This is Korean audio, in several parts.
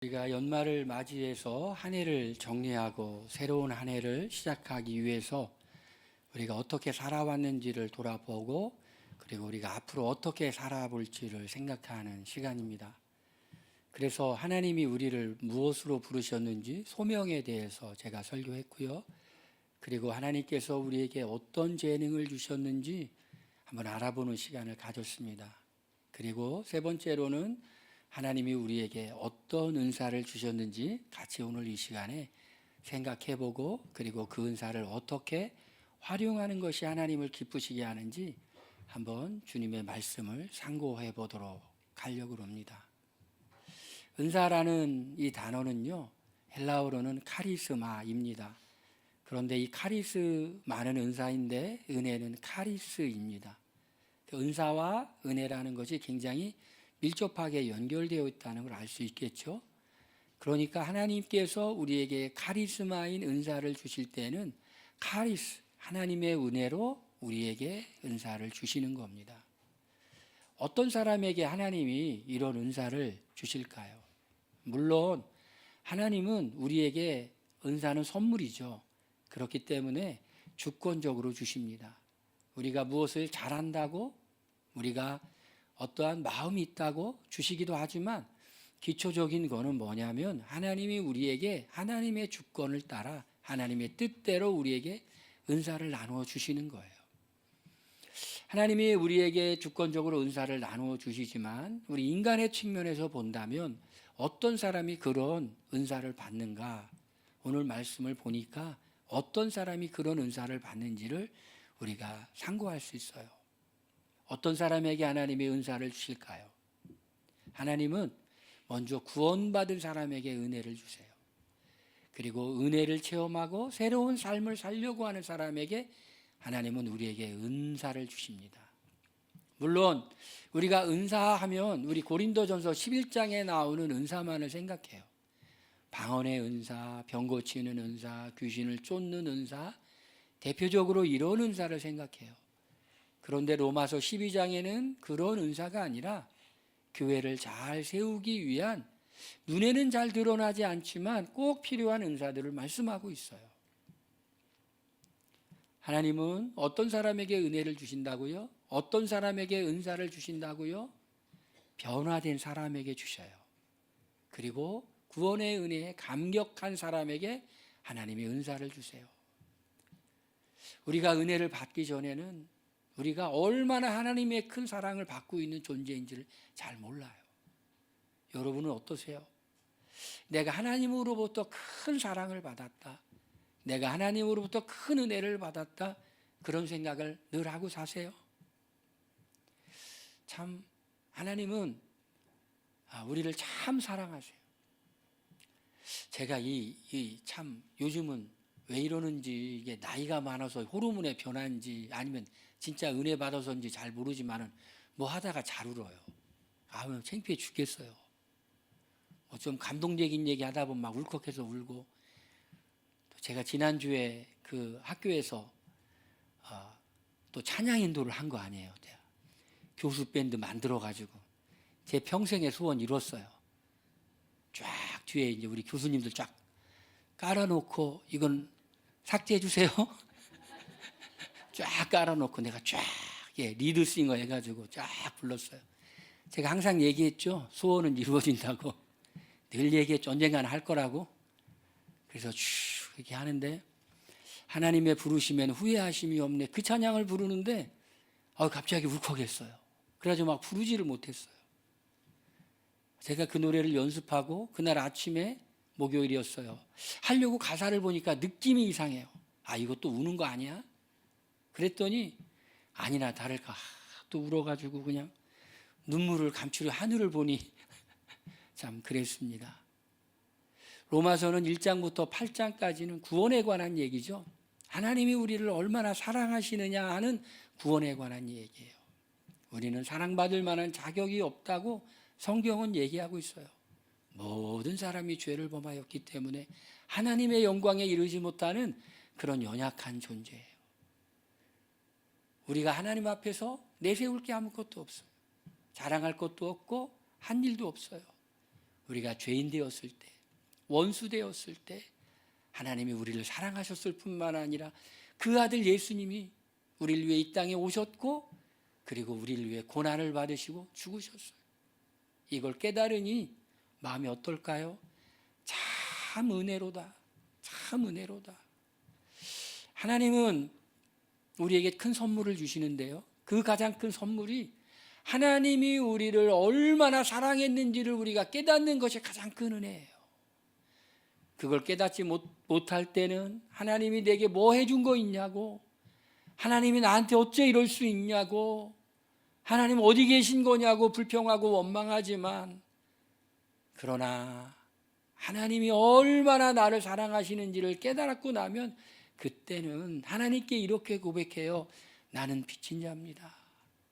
우리가 연말을 맞이해서 한 해를 정리하고 새로운 한 해를 시작하기 위해서 우리가 어떻게 살아왔는지를 돌아보고 그리고 우리가 앞으로 어떻게 살아볼지를 생각하는 시간입니다. 그래서 하나님이 우리를 무엇으로 부르셨는지 소명에 대해서 제가 설교했고요. 그리고 하나님께서 우리에게 어떤 재능을 주셨는지 한번 알아보는 시간을 가졌습니다. 그리고 세 번째로는 하나님이 우리에게 어떤 은사를 주셨는지 같이 오늘 이 시간에 생각해보고 그리고 그 은사를 어떻게 활용하는 것이 하나님을 기쁘시게 하는지 한번 주님의 말씀을 상고해 보도록 하려고 합니다. 은사라는 이 단어는요, 헬라어로는 카리스마입니다. 그런데 이 카리스마는 은사인데 은혜는 카리스입니다. 그 은사와 은혜라는 것이 굉장히 밀접하게 연결되어 있다는 걸 알 수 있겠죠. 그러니까 하나님께서 우리에게 카리스마인 은사를 주실 때는 하나님의 은혜로 우리에게 은사를 주시는 겁니다. 어떤 사람에게 하나님이 이런 은사를 주실까요? 물론 하나님은 우리에게 은사는 선물이죠. 그렇기 때문에 주권적으로 주십니다. 우리가 무엇을 잘한다고 우리가 어떠한 마음이 있다고 주시기도 하지만 기초적인 거는 뭐냐면 하나님이 우리에게 하나님의 주권을 따라 하나님의 뜻대로 우리에게 은사를 나누어 주시는 거예요. 하나님이 우리에게 주권적으로 은사를 나누어 주시지만 우리 인간의 측면에서 본다면 어떤 사람이 그런 은사를 받는가? 오늘 말씀을 보니까 어떤 사람이 그런 은사를 받는지를 우리가 상고할 수 있어요. 어떤 사람에게 하나님의 은사를 주실까요? 하나님은 먼저 구원받은 사람에게 은혜를 주세요. 그리고 은혜를 체험하고 새로운 삶을 살려고 하는 사람에게 하나님은 우리에게 은사를 주십니다. 물론 우리가 은사하면 우리 고린도전서 11장에 나오는 은사만을 생각해요. 방언의 은사, 병 고치는 은사, 귀신을 쫓는 은사, 대표적으로 이런 은사를 생각해요. 그런데 로마서 12장에는 그런 은사가 아니라 교회를 잘 세우기 위한 눈에는 잘 드러나지 않지만 꼭 필요한 은사들을 말씀하고 있어요. 하나님은 어떤 사람에게 은혜를 주신다고요? 어떤 사람에게 은사를 주신다고요? 변화된 사람에게 주셔요. 그리고 구원의 은혜에 감격한 사람에게 하나님이 은사를 주세요. 우리가 은혜를 받기 전에는 우리가 얼마나 하나님의 큰 사랑을 받고 있는 존재인지를 잘 몰라요. 여러분은 어떠세요? 내가 하나님으로부터 큰 사랑을 받았다. 내가 하나님으로부터 큰 은혜를 받았다. 그런 생각을 늘 하고 사세요. 참 하나님은 우리를 참 사랑하세요. 제가 참 요즘은 왜 이러는지 이게 나이가 많아서 호르몬의 변화인지 아니면 진짜 은혜 받아서인지 잘 모르지만은 뭐 하다가 잘 울어요. 창피해 죽겠어요. 좀 감동적인 얘기 하다 보면 막 울컥해서 울고. 제가 지난주에 그 학교에서 또 찬양 인도를 한 거 아니에요. 교수 밴드 만들어가지고 제 평생의 소원 이뤘어요. 쫙 뒤에 이제 우리 교수님들 쫙 깔아놓고 이건 삭제해 주세요. 쫙 깔아놓고 내가 쫙 리드싱어 해가지고 쫙 불렀어요. 제가 항상 얘기했죠. 소원은 이루어진다고. 늘 얘기했죠. 언젠가는 할 거라고. 그래서 쭉 이렇게 하는데 하나님의 부르시면 후회하심이 없네. 그 찬양을 부르는데 갑자기 울컥했어요. 그래가지고 막 부르지를 못했어요. 제가 그 노래를 연습하고 그날 아침에 목요일이었어요. 하려고 가사를 보니까 느낌이 이상해요. 이것도 우는 거 아니야? 그랬더니 아니나 다를까 또 울어가지고 그냥 눈물을 감추려 하늘을 보니 참 그랬습니다. 로마서는 1장부터 8장까지는 구원에 관한 얘기죠. 하나님이 우리를 얼마나 사랑하시느냐 하는 구원에 관한 얘기예요. 우리는 사랑받을 만한 자격이 없다고 성경은 얘기하고 있어요. 모든 사람이 죄를 범하였기 때문에 하나님의 영광에 이르지 못하는 그런 연약한 존재예요. 우리가 하나님 앞에서 내세울 게 아무것도 없어요. 자랑할 것도 없고 한 일도 없어요. 우리가 죄인 되었을 때, 원수 되었을 때 하나님이 우리를 사랑하셨을 뿐만 아니라 그 아들 예수님이 우리를 위해 이 땅에 오셨고 그리고 우리를 위해 고난을 받으시고 죽으셨어요. 이걸 깨달으니 마음이 어떨까요? 참 은혜로다. 참 은혜로다. 하나님은 우리에게 큰 선물을 주시는데요. 그 가장 큰 선물이 하나님이 우리를 얼마나 사랑했는지를 우리가 깨닫는 것이 가장 큰 은혜예요. 그걸 깨닫지 못할 때는 하나님이 내게 뭐 해준 거 있냐고, 하나님이 나한테 어째 이럴 수 있냐고, 하나님 어디 계신 거냐고 불평하고 원망하지만, 그러나 하나님이 얼마나 나를 사랑하시는지를 깨달았고 나면 그때는 하나님께 이렇게 고백해요. 나는 빚진 자입니다.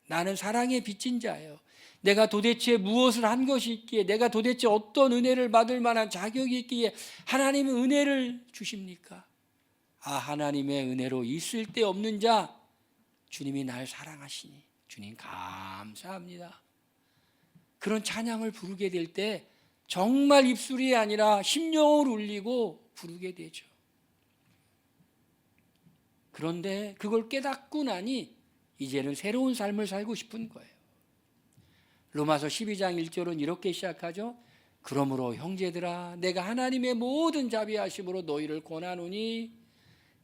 나는 사랑의 빚진 자예요. 내가 도대체 무엇을 한 것이 있기에, 내가 도대체 어떤 은혜를 받을 만한 자격이 있기에 하나님은 은혜를 주십니까? 아, 하나님의 은혜로 있을 데 없는 자, 주님이 날 사랑하시니 주님 감사합니다. 그런 찬양을 부르게 될 때 정말 입술이 아니라 심령을 울리고 부르게 되죠. 그런데 그걸 깨닫고 나니 이제는 새로운 삶을 살고 싶은 거예요. 로마서 12장 1절은 이렇게 시작하죠. 그러므로 형제들아, 내가 하나님의 모든 자비하심으로 너희를 권하노니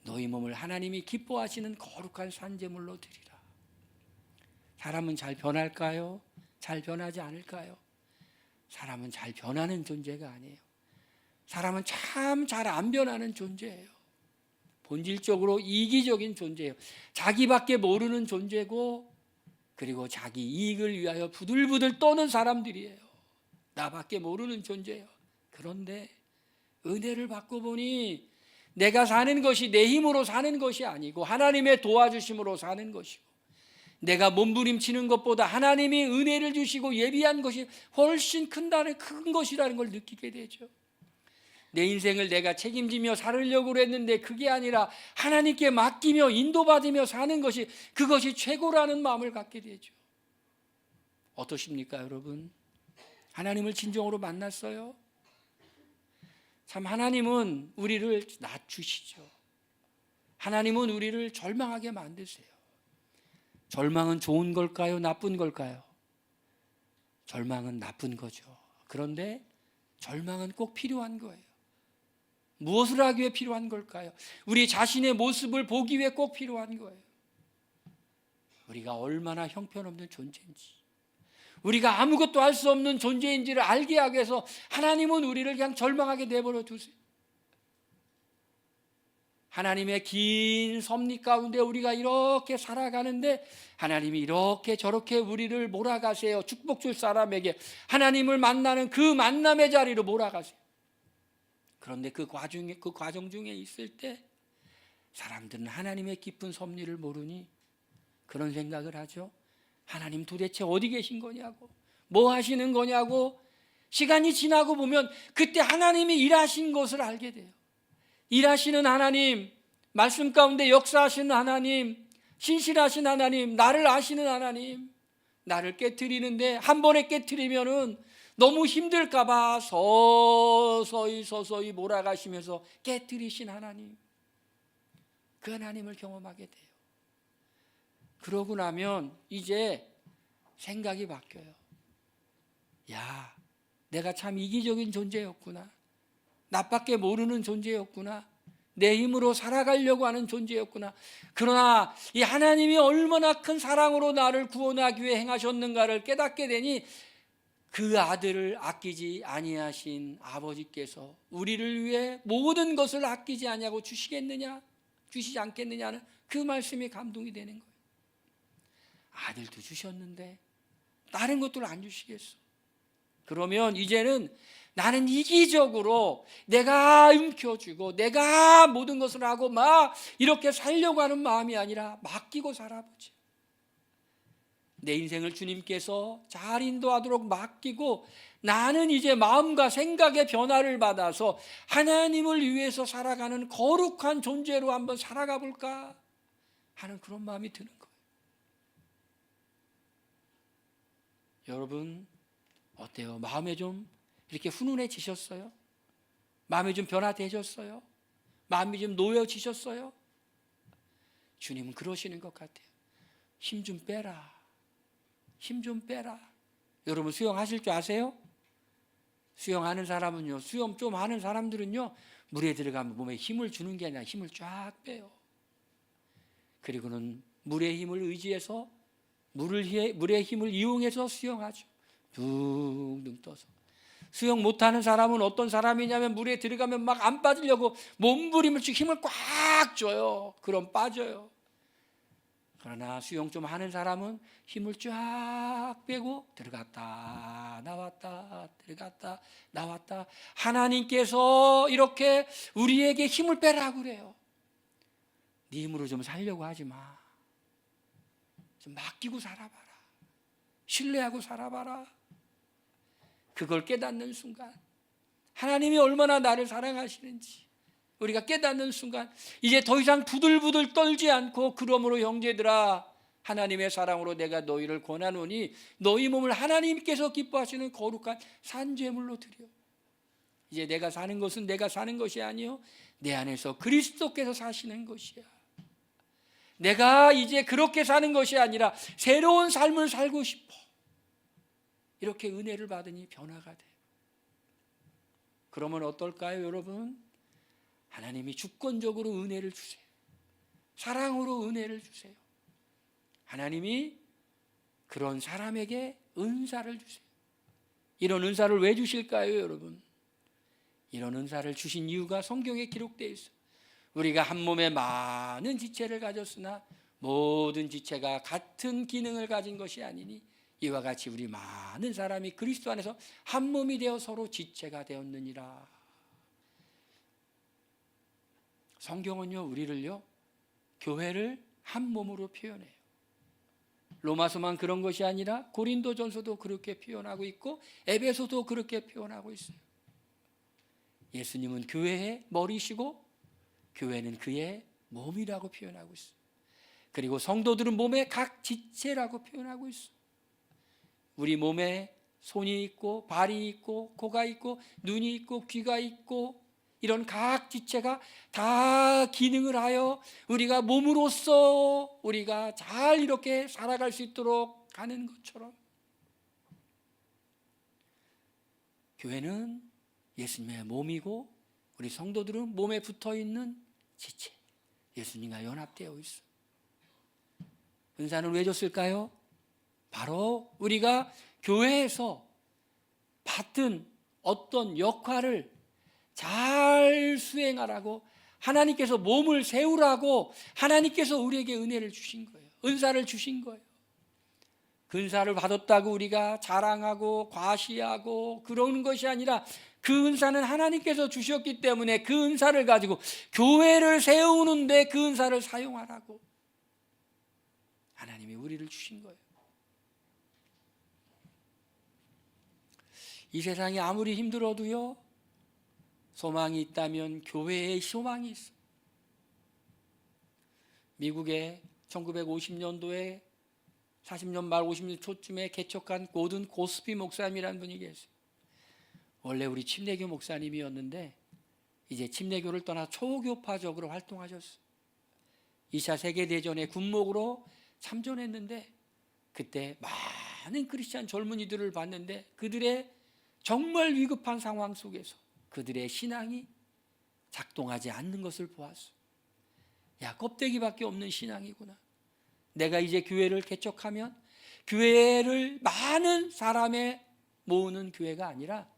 너희 몸을 하나님이 기뻐하시는 거룩한 산제물로 드리라. 사람은 잘 변할까요? 잘 변하지 않을까요? 사람은 잘 변하는 존재가 아니에요. 사람은 참 잘 안 변하는 존재예요. 본질적으로 이기적인 존재예요. 자기밖에 모르는 존재고, 그리고 자기 이익을 위하여 부들부들 떠는 사람들이에요. 나밖에 모르는 존재예요. 그런데 은혜를 받고 보니 내가 사는 것이 내 힘으로 사는 것이 아니고 하나님의 도와주심으로 사는 것이고, 내가 몸부림치는 것보다 하나님이 은혜를 주시고 예비한 것이 훨씬 큰 것이라는 걸 느끼게 되죠. 내 인생을 내가 책임지며 살으려고 했는데 그게 아니라 하나님께 맡기며 인도받으며 사는 것이, 그것이 최고라는 마음을 갖게 되죠. 어떠십니까, 여러분? 하나님을 진정으로 만났어요? 참, 하나님은 우리를 낮추시죠. 하나님은 우리를 절망하게 만드세요. 절망은 좋은 걸까요? 나쁜 걸까요? 절망은 나쁜 거죠. 그런데 절망은 꼭 필요한 거예요. 무엇을 하기 위해 필요한 걸까요? 우리 자신의 모습을 보기 위해 꼭 필요한 거예요. 우리가 얼마나 형편없는 존재인지, 우리가 아무것도 할 수 없는 존재인지를 알게 하기 위해서 하나님은 우리를 그냥 절망하게 내버려 두세요. 하나님의 긴 섭리 가운데 우리가 이렇게 살아가는데 하나님이 이렇게 저렇게 우리를 몰아가세요. 축복 줄 사람에게 하나님을 만나는 그 만남의 자리로 몰아가세요. 그런데 그 과정 중에 있을 때 사람들은 하나님의 깊은 섭리를 모르니 그런 생각을 하죠. 하나님 도대체 어디 계신 거냐고, 뭐 하시는 거냐고. 시간이 지나고 보면 그때 하나님이 일하신 것을 알게 돼요. 일하시는 하나님, 말씀 가운데 역사하시는 하나님, 신실하신 하나님, 나를 아시는 하나님, 나를 깨트리는데 한 번에 깨트리면은 너무 힘들까 봐 서서히 몰아가시면서 깨트리신 하나님, 그 하나님을 경험하게 돼요. 그러고 나면 이제 생각이 바뀌어요. 야, 내가 참 이기적인 존재였구나. 나밖에 모르는 존재였구나. 내 힘으로 살아가려고 하는 존재였구나. 그러나 이 하나님이 얼마나 큰 사랑으로 나를 구원하기 위해 행하셨는가를 깨닫게 되니 그 아들을 아끼지 아니하신 아버지께서 우리를 위해 모든 것을 아끼지 아니하고 주시지 않겠느냐는 그 말씀이 감동이 되는 거예요. 아들도 주셨는데 다른 것들 안 주시겠어? 그러면 이제는 나는 이기적으로 내가 움켜쥐고 내가 모든 것을 하고 막 이렇게 살려고 하는 마음이 아니라 맡기고 살아보지. 내 인생을 주님께서 잘 인도하도록 맡기고 나는 이제 마음과 생각의 변화를 받아서 하나님을 위해서 살아가는 거룩한 존재로 한번 살아가 볼까 하는 그런 마음이 드는 거예요. 여러분 어때요? 마음에 좀 이렇게 훈훈해지셨어요? 마음이 좀 변화되셨어요? 마음이 좀 놓여지셨어요? 주님은 그러시는 것 같아요. 힘 좀 빼라. 힘 좀 빼라. 여러분 수영하실 줄 아세요? 수영하는 사람은요, 수영 좀 하는 사람들은요, 물에 들어가면 몸에 힘을 주는 게 아니라 힘을 쫙 빼요. 그리고는 물의 힘을 의지해서 물의 힘을 이용해서 수영하죠. 둥둥 떠서. 수영 못하는 사람은 어떤 사람이냐면 물에 들어가면 막 안 빠지려고 몸부림을 힘을 꽉 줘요. 그럼 빠져요. 그러나 수영 좀 하는 사람은 힘을 쫙 빼고 들어갔다 나왔다 들어갔다 나왔다. 하나님께서 이렇게 우리에게 힘을 빼라고 그래요. 네 힘으로 좀 살려고 하지 마. 좀 맡기고 살아봐라. 신뢰하고 살아봐라. 그걸 깨닫는 순간 하나님이 얼마나 나를 사랑하시는지 우리가 깨닫는 순간 이제 더 이상 부들부들 떨지 않고, 그러므로 형제들아 하나님의 사랑으로 내가 너희를 권하노니 너희 몸을 하나님께서 기뻐하시는 거룩한 산제물로 드려. 이제 내가 사는 것은 내가 사는 것이 아니요 내 안에서 그리스도께서 사시는 것이야. 내가 이제 그렇게 사는 것이 아니라 새로운 삶을 살고 싶어. 이렇게 은혜를 받으니 변화가 돼요. 그러면 어떨까요, 여러분? 하나님이 주권적으로 은혜를 주세요. 사랑으로 은혜를 주세요. 하나님이 그런 사람에게 은사를 주세요. 이런 은사를 왜 주실까요, 여러분? 이런 은사를 주신 이유가 성경에 기록되어 있어요. 우리가 한 몸에 많은 지체를 가졌으나 모든 지체가 같은 기능을 가진 것이 아니니 이와 같이 우리 많은 사람이 그리스도 안에서 한 몸이 되어 서로 지체가 되었느니라. 성경은요, 우리를요, 교회를 한 몸으로 표현해요. 로마서만 그런 것이 아니라 고린도전서도 그렇게 표현하고 있고 에베소도 그렇게 표현하고 있어요. 예수님은 교회의 머리시고 교회는 그의 몸이라고 표현하고 있어요. 그리고 성도들은 몸의 각 지체라고 표현하고 있어요. 우리 몸에 손이 있고 발이 있고 코가 있고 눈이 있고 귀가 있고 이런 각 지체가 다 기능을 하여 우리가 몸으로서 우리가 잘 이렇게 살아갈 수 있도록 하는 것처럼 교회는 예수님의 몸이고 우리 성도들은 몸에 붙어있는 지체, 예수님과 연합되어 있어. 은사는 왜 줬을까요? 바로 우리가 교회에서 받은 어떤 역할을 잘 수행하라고, 하나님께서 몸을 세우라고 하나님께서 우리에게 은혜를 주신 거예요. 은사를 주신 거예요. 그 은사를 받았다고 우리가 자랑하고 과시하고 그러는 것이 아니라 그 은사는 하나님께서 주셨기 때문에 그 은사를 가지고 교회를 세우는데 그 은사를 사용하라고 하나님이 우리를 주신 거예요. 이 세상이 아무리 힘들어도요, 소망이 있다면 교회에 소망이 있어. 미국에 1950년도에 40년 말 50년 초쯤에 개척한 고든 고스피 목사님이라는 분이 계세요. 원래 우리 침례교 목사님이었는데 이제 침례교를 떠나 초교파적으로 활동하셨어요. 2차 세계대전에 군목으로 참전했는데 그때 많은 크리스찬 젊은이들을 봤는데 그들의 정말 위급한 상황 속에서 그들의 신앙이 작동하지 않는 것을 보았어요. 야, 껍데기밖에 없는 신앙이구나. 내가 이제 교회를 개척하면 교회를 많은 사람에 모으는 교회가 아니라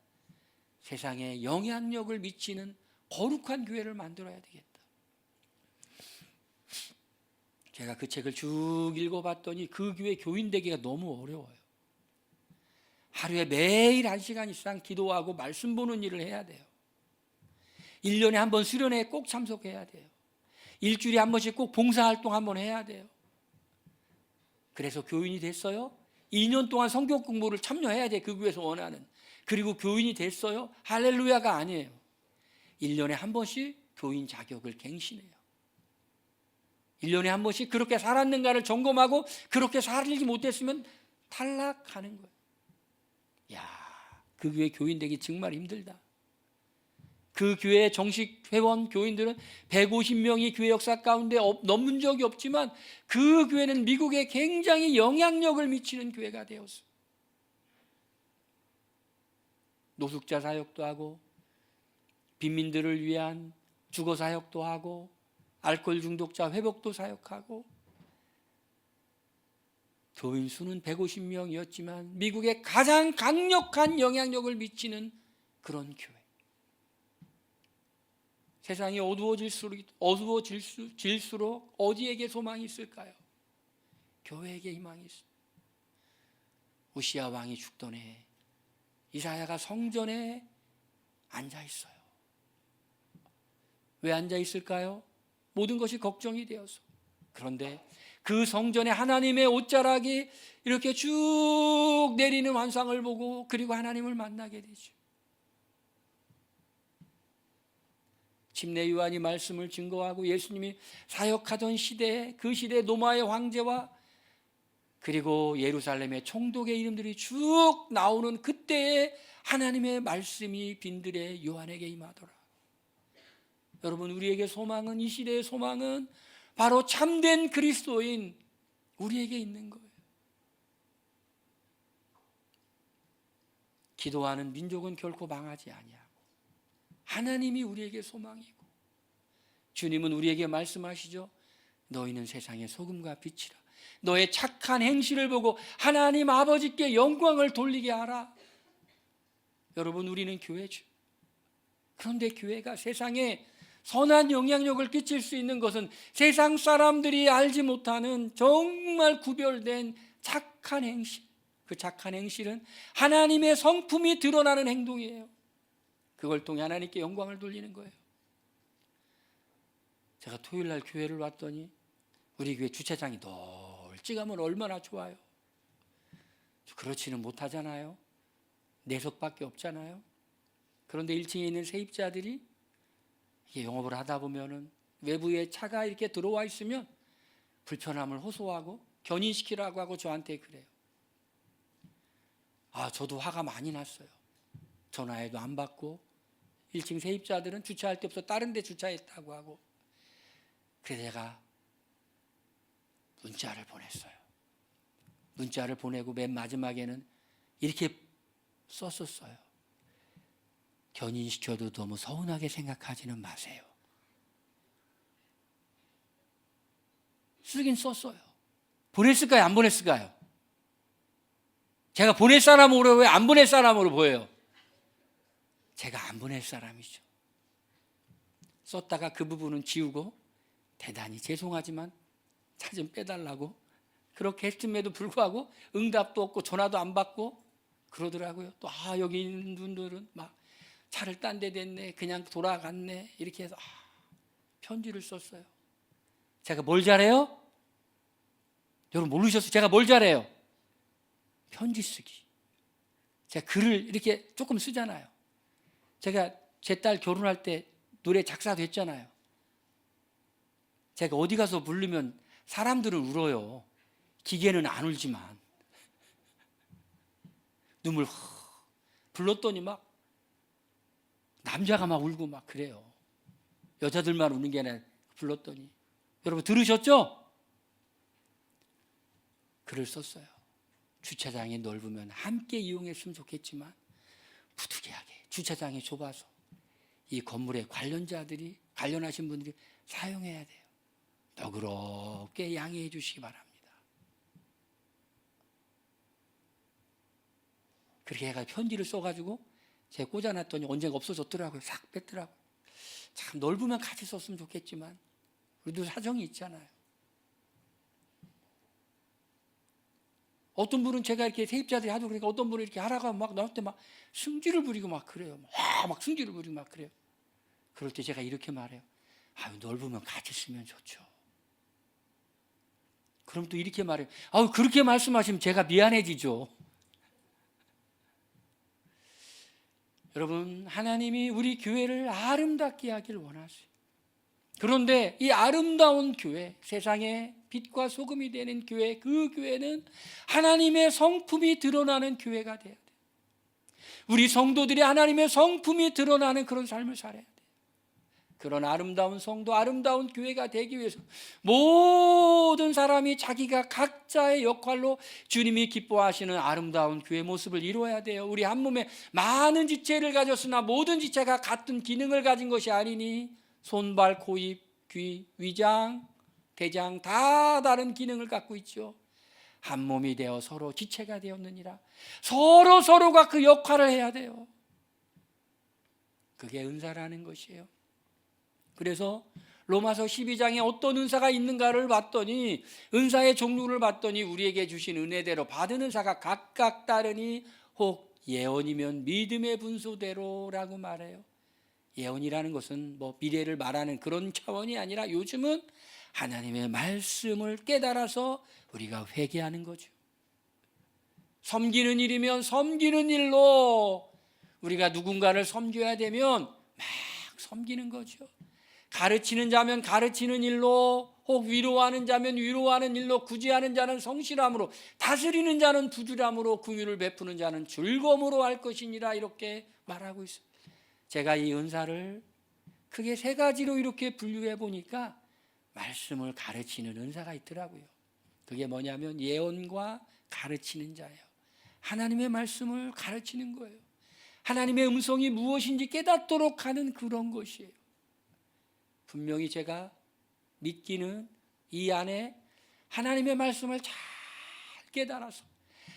세상에 영향력을 미치는 거룩한 교회를 만들어야 되겠다. 제가 그 책을 쭉 읽어봤더니 그 교회 교인 되기가 너무 어려워요. 하루에 매일 1시간 이상 기도하고 말씀 보는 일을 해야 돼요. 1년에 한 번 수련회에 꼭 참석해야 돼요. 일주일에 한 번씩 꼭 봉사활동 한 번 해야 돼요. 그래서 교인이 됐어요. 2년 동안 성경 공부를 참여해야 돼. 그 교회에서 원하는. 그리고 교인이 됐어요. 할렐루야가 아니에요. 1년에 한 번씩 교인 자격을 갱신해요. 1년에 한 번씩 그렇게 살았는가를 점검하고 그렇게 살지 못했으면 탈락하는 거예요. 야, 그 교회 교인 되기 정말 힘들다. 그 교회 정식 회원 교인들은 150명이 교회 역사 가운데 넘는 적이 없지만 그 교회는 미국에 굉장히 영향력을 미치는 교회가 되었어. 노숙자 사역도 하고 빈민들을 위한 주거 사역도 하고 알코올 중독자 회복도 사역하고 교인 수는 150명이었지만 미국에 가장 강력한 영향력을 미치는 그런 교회. 세상이 어두워질수록 어디에게 소망이 있을까요? 교회에게 희망이 있습니다. 우시야 왕이 죽던 해 이사야가 성전에 앉아 있어요. 왜 앉아 있을까요? 모든 것이 걱정이 되어서. 그런데 그 성전에 하나님의 옷자락이 이렇게 쭉 내리는 환상을 보고 그리고 하나님을 만나게 되죠. 침례 요한이 말씀을 증거하고 예수님이 사역하던 시대에 그 시대 로마의 황제와 그리고 예루살렘의 총독의 이름들이 쭉 나오는 그때에 하나님의 말씀이 빈들의 요한에게 임하더라. 여러분, 우리에게 소망은, 이 시대의 소망은 바로 참된 그리스도인 우리에게 있는 거예요. 기도하는 민족은 결코 망하지 아니하고 하나님이 우리에게 소망이고 주님은 우리에게 말씀하시죠. 너희는 세상의 소금과 빛이라. 너의 착한 행실을 보고 하나님 아버지께 영광을 돌리게 하라. 여러분, 우리는 교회죠. 그런데 교회가 세상에 선한 영향력을 끼칠 수 있는 것은 세상 사람들이 알지 못하는 정말 구별된 착한 행실. 그 착한 행실은 하나님의 성품이 드러나는 행동이에요. 그걸 통해 하나님께 영광을 돌리는 거예요. 제가 토요일 날 교회를 왔더니 우리 교회 주차장이 널찍하면 얼마나 좋아요. 그렇지는 못하잖아요. 4석밖에 없잖아요. 그런데 1층에 있는 세입자들이 영업을 하다 보면은 외부에 차가 이렇게 들어와 있으면 불편함을 호소하고 견인시키라고 하고 저한테 그래요. 저도 화가 많이 났어요. 전화해도 안 받고 1층 세입자들은 주차할 데 없어 다른 데 주차했다고 하고. 그래서 제가 문자를 보냈어요. 문자를 보내고 맨 마지막에는 이렇게 썼었어요. 견인시켜도 너무 서운하게 생각하지는 마세요. 쓰긴 썼어요. 보냈을까요? 안 보냈을까요? 제가 보낼 사람으로 왜 안 보낼 사람으로 보여요? 제가 안 보낼 사람이죠. 썼다가 그 부분은 지우고 대단히 죄송하지만 차 좀 빼달라고 그렇게 했음에도 불구하고 응답도 없고 전화도 안 받고 그러더라고요. 또 여기 있는 분들은 막 차를 딴 데 댔네, 그냥 돌아갔네, 이렇게 해서 편지를 썼어요. 제가 뭘 잘해요? 여러분 모르셨어요? 제가 뭘 잘해요? 편지 쓰기. 제가 글을 이렇게 조금 쓰잖아요. 제가 제 딸 결혼할 때 노래 작사도 했잖아요. 제가 어디 가서 부르면 사람들은 울어요. 기계는 안 울지만 눈물 불렀더니 막 남자가 막 울고 막 그래요. 여자들만 우는 게 아니라 불렀더니. 여러분 들으셨죠? 글을 썼어요. 주차장이 넓으면 함께 이용했으면 좋겠지만 부득이하게 주차장이 좁아서 이 건물의 관련하신 분들이 사용해야 돼요. 너그럽게 양해해 주시기 바랍니다. 그렇게 해가 편지를 써가지고 제가 꽂아놨더니 언젠가 없어졌더라고요. 싹 뺐더라고요. 참 넓으면 같이 썼으면 좋겠지만 우리도 사정이 있잖아요. 어떤 분은 제가 이렇게 세입자들이 하도 그러니까 어떤 분은 이렇게 하라고 하면 막 나한테 막 승질을 부리고 막 그래요. 막 승질을 부리고 막 그래요. 그럴 때 제가 이렇게 말해요. 넓으면 같이 쓰면 좋죠. 그럼 또 이렇게 말해요. 그렇게 말씀하시면 제가 미안해지죠. 여러분, 하나님이 우리 교회를 아름답게 하길 원하세요. 그런데 이 아름다운 교회, 세상의 빛과 소금이 되는 교회, 그 교회는 하나님의 성품이 드러나는 교회가 돼야 돼요. 우리 성도들이 하나님의 성품이 드러나는 그런 삶을 살아야 돼요. 그런 아름다운 성도, 아름다운 교회가 되기 위해서 모든 사람이 자기가 각자의 역할로 주님이 기뻐하시는 아름다운 교회 모습을 이루어야 돼요. 우리 한 몸에 많은 지체를 가졌으나 모든 지체가 같은 기능을 가진 것이 아니니 손, 발, 코, 입, 귀, 위장, 대장 다 다른 기능을 갖고 있죠. 한 몸이 되어 서로 지체가 되었느니라. 서로가 그 역할을 해야 돼요. 그게 은사라는 것이에요. 그래서 로마서 12장에 어떤 은사가 있는가를 봤더니, 은사의 종류를 봤더니 우리에게 주신 은혜대로 받은 은사가 각각 다르니 혹 예언이면 믿음의 분수대로라고 말해요. 예언이라는 것은 뭐 미래를 말하는 그런 차원이 아니라 요즘은 하나님의 말씀을 깨달아서 우리가 회개하는 거죠. 섬기는 일이면 섬기는 일로, 우리가 누군가를 섬겨야 되면 막 섬기는 거죠. 가르치는 자면 가르치는 일로, 혹 위로하는 자면 위로하는 일로, 구제하는 자는 성실함으로, 다스리는 자는 부지런함으로, 긍휼을 베푸는 자는 즐거움으로 할 것이니라, 이렇게 말하고 있습니다. 제가 이 은사를 크게 세 가지로 이렇게 분류해 보니까 말씀을 가르치는 은사가 있더라고요. 그게 뭐냐면 예언과 가르치는 자예요. 하나님의 말씀을 가르치는 거예요. 하나님의 음성이 무엇인지 깨닫도록 하는 그런 것이에요. 분명히 제가 믿기는 이 안에 하나님의 말씀을 잘 깨달아서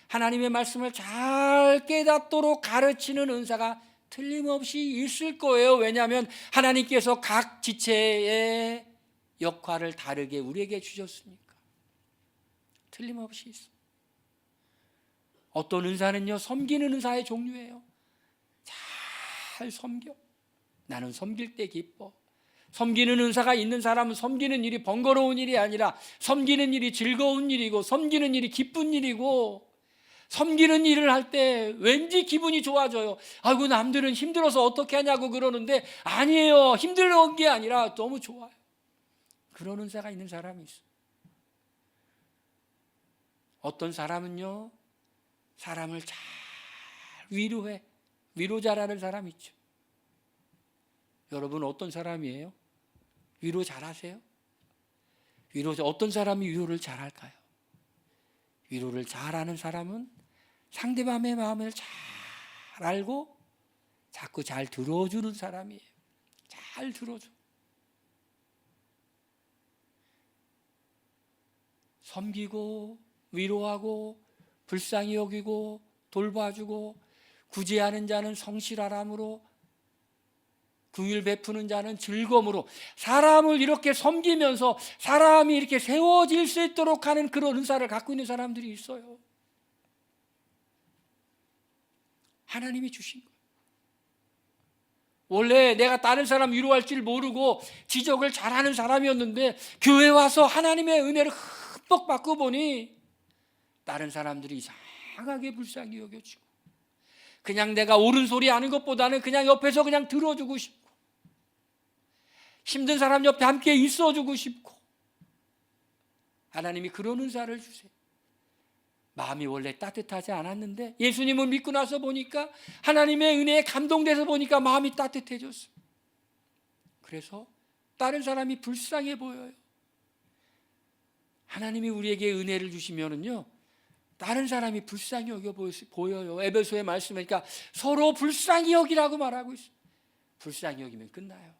하나님의 말씀을 잘 깨닫도록 가르치는 은사가 틀림없이 있을 거예요. 왜냐하면 하나님께서 각 지체의 역할을 다르게 우리에게 주셨으니까. 틀림없이 있어요. 어떤 은사는요, 섬기는 은사의 종류예요. 잘 섬겨. 나는 섬길 때 기뻐. 섬기는 은사가 있는 사람은 섬기는 일이 번거로운 일이 아니라 섬기는 일이 즐거운 일이고, 섬기는 일이 기쁜 일이고, 섬기는 일을 할 때 왠지 기분이 좋아져요. 아이고, 남들은 힘들어서 어떻게 하냐고 그러는데 아니에요. 힘들어온 게 아니라 너무 좋아요. 그런 은사가 있는 사람이 있어요. 어떤 사람은요, 사람을 잘 위로해. 위로 잘하는 사람이 있죠. 여러분 어떤 사람이에요? 위로 잘하세요? 어떤 사람이 위로를 잘할까요? 위로를 잘하는 사람은 상대방의 마음을 잘 알고 자꾸 잘 들어주는 사람이에요. 잘 들어줘. 섬기고 위로하고 불쌍히 여기고 돌봐주고, 구제하는 자는 성실하람으로, 긍휼 베푸는 자는 즐거움으로, 사람을 이렇게 섬기면서 사람이 이렇게 세워질 수 있도록 하는 그런 은사를 갖고 있는 사람들이 있어요. 하나님이 주신 거예요. 원래 내가 다른 사람 위로할 줄 모르고 지적을 잘하는 사람이었는데 교회 와서 하나님의 은혜를 흠뻑 받고 보니 다른 사람들이 이상하게 불쌍히 여겨지고, 그냥 내가 옳은 소리 하는 것보다는 그냥 옆에서 그냥 들어주고 싶고, 힘든 사람 옆에 함께 있어주고 싶고, 하나님이 그런 은사를 주세요. 마음이 원래 따뜻하지 않았는데 예수님을 믿고 나서 보니까, 하나님의 은혜에 감동돼서 보니까 마음이 따뜻해졌어요. 그래서 다른 사람이 불쌍해 보여요. 하나님이 우리에게 은혜를 주시면은요, 다른 사람이 불쌍히 여겨 보여요. 에베소의 말씀이니까 서로 불쌍히 여기라고 말하고 있어요. 불쌍히 여기면 끝나요.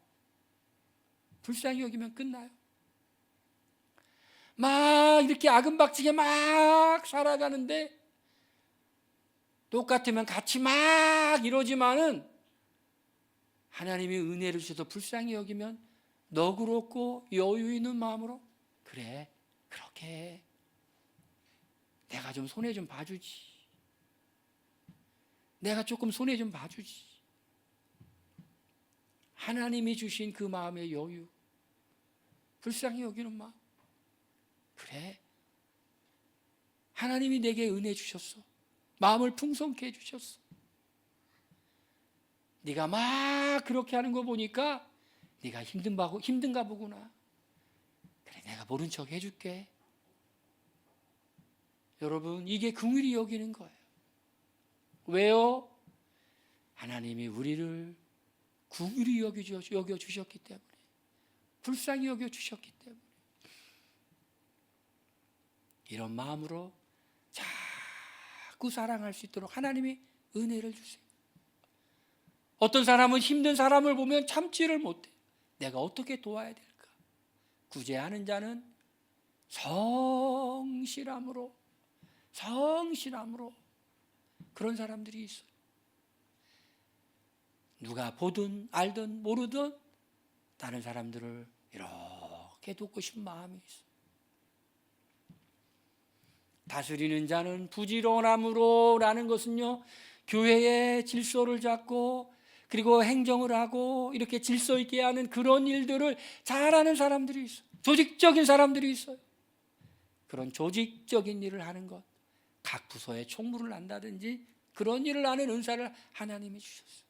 불쌍히 여기면 끝나요. 막 이렇게 아금박치게 막 살아가는데 똑같으면 같이 막 이러지만은, 하나님이 은혜를 주셔서 불쌍히 여기면 너그럽고 여유 있는 마음으로, 그래, 그렇게 해. 내가 좀 손해 좀 봐주지. 내가 조금 손해 좀 봐주지. 하나님이 주신 그 마음의 여유, 불쌍히 여기는 마음. 그래, 하나님이 내게 은혜 주셨어. 마음을 풍성케 해주셨어. 네가 막 그렇게 하는 거 보니까 네가 힘든가 보구나. 그래, 내가 모른 척 해줄게. 여러분, 이게 긍휼히 여기는 거예요. 왜요? 하나님이 우리를 긍휼히 여겨주셨기 때문에, 불쌍히 여겨주셨기 때문에 이런 마음으로 자꾸 사랑할 수 있도록 하나님이 은혜를 주세요. 어떤 사람은 힘든 사람을 보면 참지를 못해. 내가 어떻게 도와야 될까? 구제하는 자는 성실함으로 그런 사람들이 있어요. 누가 보든 알든 모르든 다른 사람들을 이렇게 돕고 싶은 마음이 있어요. 다스리는 자는 부지런함으로라는 것은요, 교회의 질서를 잡고 그리고 행정을 하고 이렇게 질서 있게 하는 그런 일들을 잘하는 사람들이 있어요. 조직적인 사람들이 있어요. 그런 조직적인 일을 하는 것, 각 부서에 총무를 한다든지 그런 일을 하는 은사를 하나님이 주셨어요.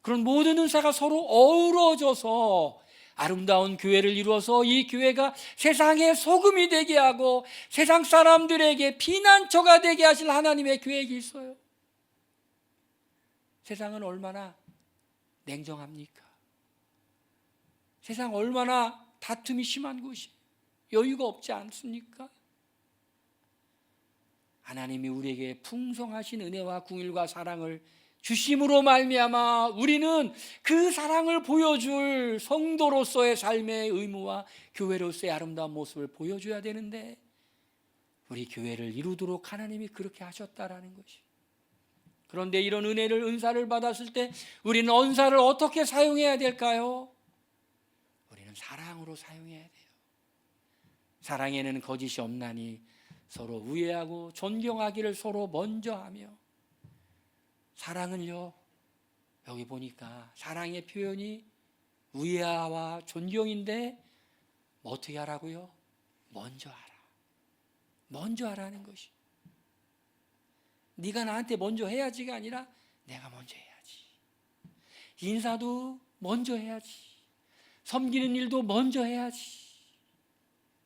그런 모든 은사가 서로 어우러져서 아름다운 교회를 이루어서 이 교회가 세상의 소금이 되게 하고 세상 사람들에게 피난처가 되게 하실 하나님의 계획이 있어요. 세상은 얼마나 냉정합니까? 세상 얼마나 다툼이 심한 곳이, 여유가 없지 않습니까? 하나님이 우리에게 풍성하신 은혜와 긍휼과 사랑을 주심으로 말미암아 우리는 그 사랑을 보여줄 성도로서의 삶의 의무와 교회로서의 아름다운 모습을 보여줘야 되는데, 우리 교회를 이루도록 하나님이 그렇게 하셨다라는 것이. 그런데 이런 은사를 받았을 때 우리는 언사를 어떻게 사용해야 될까요? 우리는 사랑으로 사용해야 돼요. 사랑에는 거짓이 없나니 서로 우애하고 존경하기를 서로 먼저 하며. 사랑은요, 여기 보니까 사랑의 표현이 우애와 존경인데 어떻게 하라고요? 먼저 하라. 먼저 하라는 것이. 네가 나한테 먼저 해야지가 아니라 내가 먼저 해야지. 인사도 먼저 해야지. 섬기는 일도 먼저 해야지.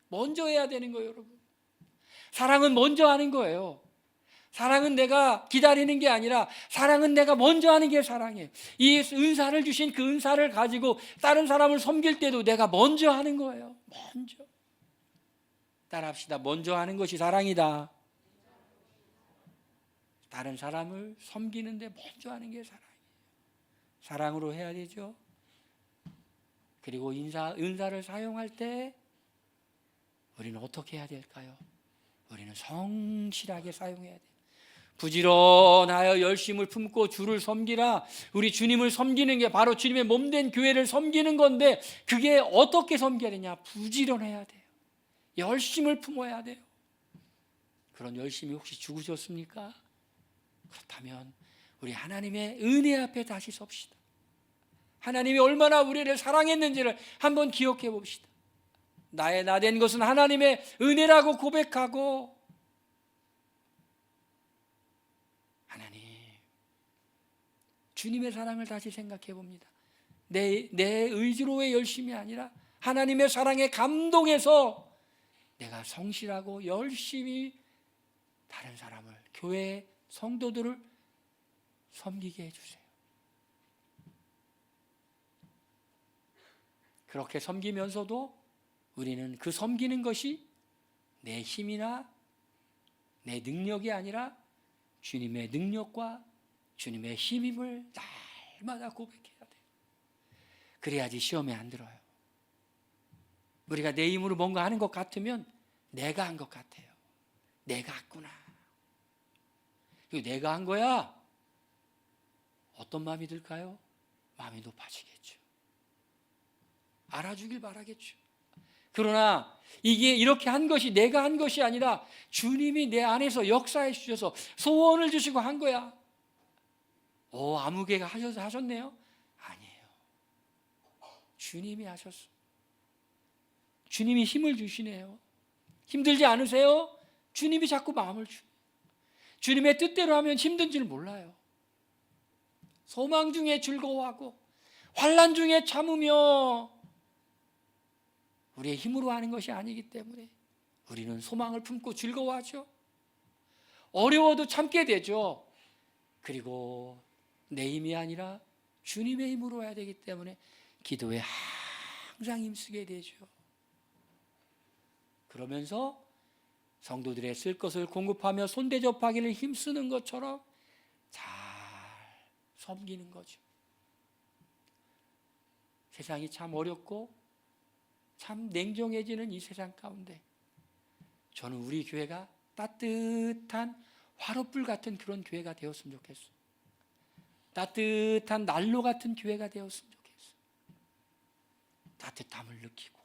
먼저 해야 되는 거예요, 여러분. 사랑은 먼저 하는 거예요. 사랑은 내가 기다리는 게 아니라 사랑은 내가 먼저 하는 게 사랑이에요. 이 은사를 주신 그 은사를 가지고 다른 사람을 섬길 때도 내가 먼저 하는 거예요. 먼저. 따라합시다. 먼저 하는 것이 사랑이다. 다른 사람을 섬기는데 먼저 하는 게 사랑이에요. 사랑으로 해야 되죠. 그리고 은사를 사용할 때 우리는 어떻게 해야 될까요? 우리는 성실하게 사용해야 돼요. 부지런하여 열심을 품고 주를 섬기라. 우리 주님을 섬기는 게 바로 주님의 몸된 교회를 섬기는 건데, 그게 어떻게 섬겨야 되냐? 부지런해야 돼요. 열심을 품어야 돼요. 그런 열심이 혹시 죽으셨습니까? 그렇다면 우리 하나님의 은혜 앞에 다시 섭시다. 하나님이 얼마나 우리를 사랑했는지를 한번 기억해 봅시다. 나의 나된 것은 하나님의 은혜라고 고백하고, 하나님, 주님의 사랑을 다시 생각해 봅니다. 내 의지로의 열심이 아니라 하나님의 사랑에 감동해서 내가 성실하고 열심히 다른 사람을, 교회 성도들을 섬기게 해주세요. 그렇게 섬기면서도 우리는 그 섬기는 것이 내 힘이나 내 능력이 아니라 주님의 능력과 주님의 힘임을 날마다 고백해야 돼요. 그래야지 시험에 안 들어요. 우리가 내 힘으로 뭔가 하는 것 같으면 내가 한 것 같아요. 내가 했구나. 이거 내가 한 거야. 어떤 마음이 들까요? 마음이 높아지겠죠. 알아주길 바라겠죠. 그러나 이게 이렇게 한 것이 내가 한 것이 아니라 주님이 내 안에서 역사해 주셔서 소원을 주시고 한 거야. 아무개가 하셨네요? 아니에요. 주님이 하셨어. 주님이 힘을 주시네요. 힘들지 않으세요? 주님이 자꾸 마음을 주네요. 주님의 뜻대로 하면 힘든 줄 몰라요. 소망 중에 즐거워하고 환난 중에 참으며, 우리의 힘으로 하는 것이 아니기 때문에 우리는 소망을 품고 즐거워하죠. 어려워도 참게 되죠. 그리고 내 힘이 아니라 주님의 힘으로 와야 되기 때문에 기도에 항상 힘쓰게 되죠. 그러면서 성도들의 쓸 것을 공급하며 손대접하기를 힘쓰는 것처럼 잘 섬기는 거죠. 세상이 참 어렵고 참 냉정해지는 이 세상 가운데 저는 우리 교회가 따뜻한 화롯불 같은 그런 교회가 되었으면 좋겠어요. 따뜻한 난로 같은 교회가 되었으면 좋겠어요. 따뜻함을 느끼고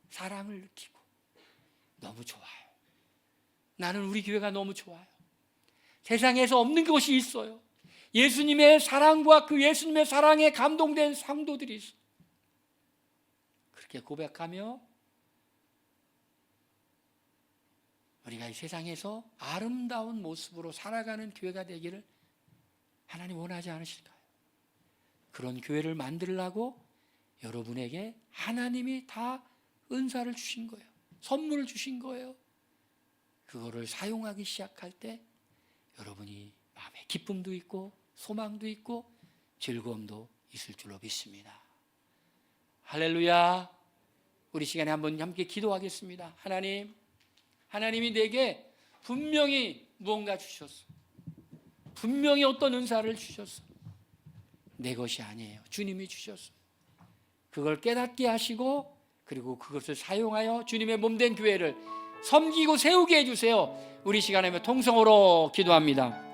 사랑을 느끼고 너무 좋아요. 나는 우리 교회가 너무 좋아요. 세상에서 없는 것이 있어요. 예수님의 사랑과 그 예수님의 사랑에 감동된 성도들이 있어요. 그렇게 고백하며 우리가 이 세상에서 아름다운 모습으로 살아가는 교회가 되기를 하나님 원하지 않으실까요? 그런 교회를 만들려고 여러분에게 하나님이 다 은사를 주신 거예요. 선물을 주신 거예요. 그거를 사용하기 시작할 때 여러분이 마음에 기쁨도 있고 소망도 있고 즐거움도 있을 줄로 믿습니다. 할렐루야. 우리 시간에 한번 함께 기도하겠습니다. 하나님이 내게 분명히 무언가 주셨어. 분명히 어떤 은사를 주셨어. 내 것이 아니에요. 주님이 주셨어. 그걸 깨닫게 하시고 그리고 그것을 사용하여 주님의 몸된 교회를 섬기고 세우게 해주세요. 우리 시간에 통성으로 기도합니다.